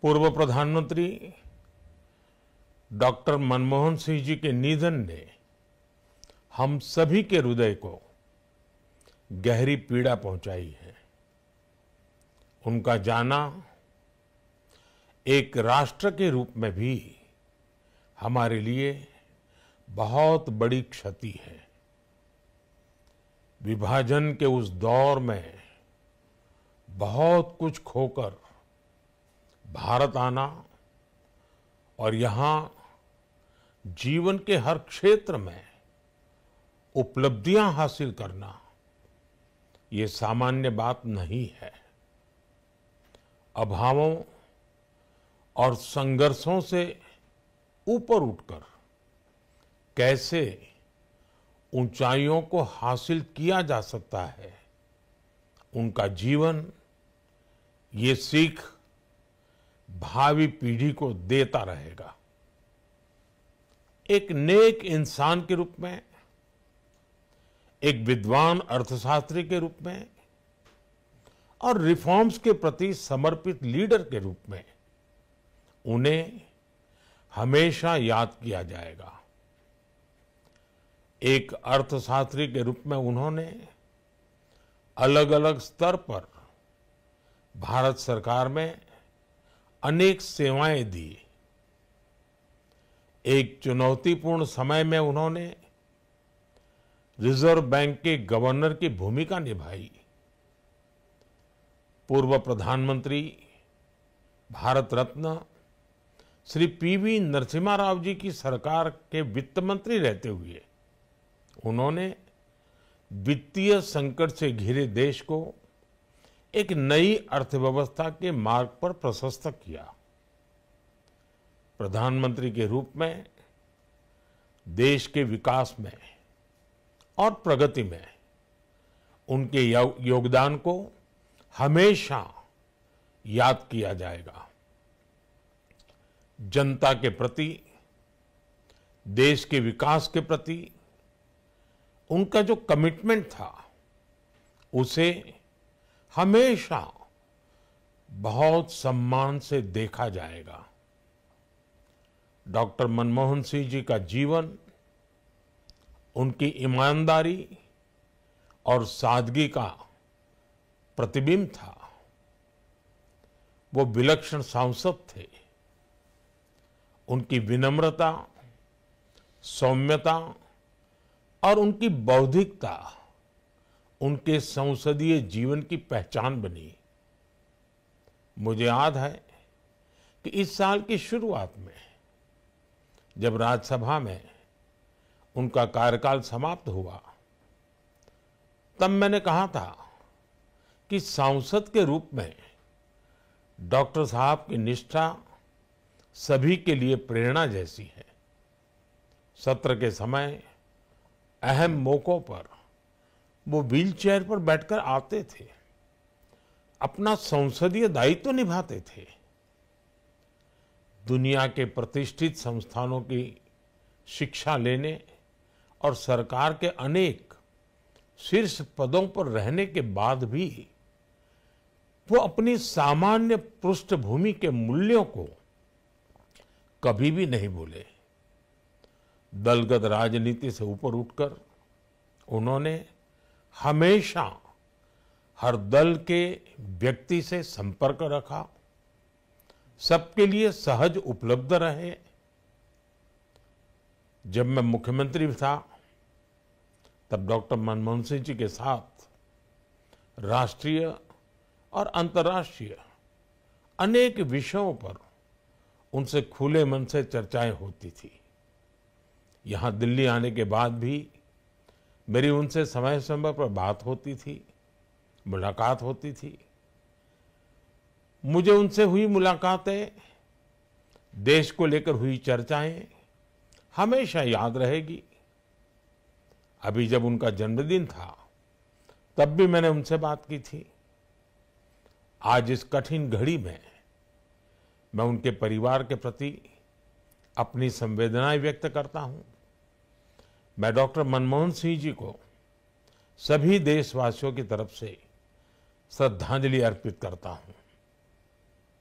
पूर्व प्रधानमंत्री डॉक्टर मनमोहन सिंह जी के निधन ने हम सभी के हृदय को गहरी पीड़ा पहुंचाई है। उनका जाना एक राष्ट्र के रूप में भी हमारे लिए बहुत बड़ी क्षति है। विभाजन के उस दौर में बहुत कुछ खोकर भारत आना और यहाँ जीवन के हर क्षेत्र में उपलब्धियां हासिल करना ये सामान्य बात नहीं है। अभावों और संघर्षों से ऊपर उठकर कैसे ऊंचाइयों को हासिल किया जा सकता है, उनका जीवन ये सीख भावी पीढ़ी को देता रहेगा। एक नेक इंसान के रूप में, एक विद्वान अर्थशास्त्री के रूप में और रिफॉर्म्स के प्रति समर्पित लीडर के रूप में उन्हें हमेशा याद किया जाएगा। एक अर्थशास्त्री के रूप में उन्होंने अलग अलग स्तर पर भारत सरकार में अनेक सेवाएं दी। एक चुनौतीपूर्ण समय में उन्होंने रिजर्व बैंक के गवर्नर की भूमिका निभाई। पूर्व प्रधानमंत्री भारत रत्न श्री पीवी नरसिम्हा राव जी की सरकार के वित्त मंत्री रहते हुए उन्होंने वित्तीय संकट से घिरे देश को एक नई अर्थव्यवस्था के मार्ग पर प्रशस्त किया। प्रधानमंत्री के रूप में देश के विकास में और प्रगति में उनके योगदान को हमेशा याद किया जाएगा। जनता के प्रति, देश के विकास के प्रति उनका जो कमिटमेंट था उसे हमेशा बहुत सम्मान से देखा जाएगा। डॉक्टर मनमोहन सिंह जी का जीवन उनकी ईमानदारी और सादगी का प्रतिबिंब था। वो विलक्षण सांसद थे। उनकी विनम्रता, सौम्यता और उनकी बौद्धिकता उनके संसदीय जीवन की पहचान बनी। मुझे याद है कि इस साल की शुरुआत में जब राज्यसभा में उनका कार्यकाल समाप्त हुआ, तब मैंने कहा था कि सांसद के रूप में डॉक्टर साहब की निष्ठा सभी के लिए प्रेरणा जैसी है। सत्र के समय अहम मौकों पर वो व्हीलचेयर पर बैठकर आते थे, अपना संसदीय दायित्व निभाते थे। दुनिया के प्रतिष्ठित संस्थानों की शिक्षा लेने और सरकार के अनेक शीर्ष पदों पर रहने के बाद भी वो अपनी सामान्य पृष्ठभूमि के मूल्यों को कभी भी नहीं भूले। दलगत राजनीति से ऊपर उठकर उन्होंने हमेशा हर दल के व्यक्ति से संपर्क रखा, सबके लिए सहज उपलब्ध रहे। जब मैं मुख्यमंत्री था तब डॉक्टर मनमोहन सिंह जी के साथ राष्ट्रीय और अंतर्राष्ट्रीय अनेक विषयों पर उनसे खुले मन से चर्चाएं होती थी। यहाँ दिल्ली आने के बाद भी मेरी उनसे समय समय पर बात होती थी, मुलाकात होती थी। मुझे उनसे हुई मुलाकातें, देश को लेकर हुई चर्चाएं हमेशा याद रहेगी। अभी जब उनका जन्मदिन था तब भी मैंने उनसे बात की थी। आज इस कठिन घड़ी में मैं उनके परिवार के प्रति अपनी संवेदनाएं व्यक्त करता हूं। मैं डॉक्टर मनमोहन सिंह जी को सभी देशवासियों की तरफ से श्रद्धांजलि अर्पित करता हूं।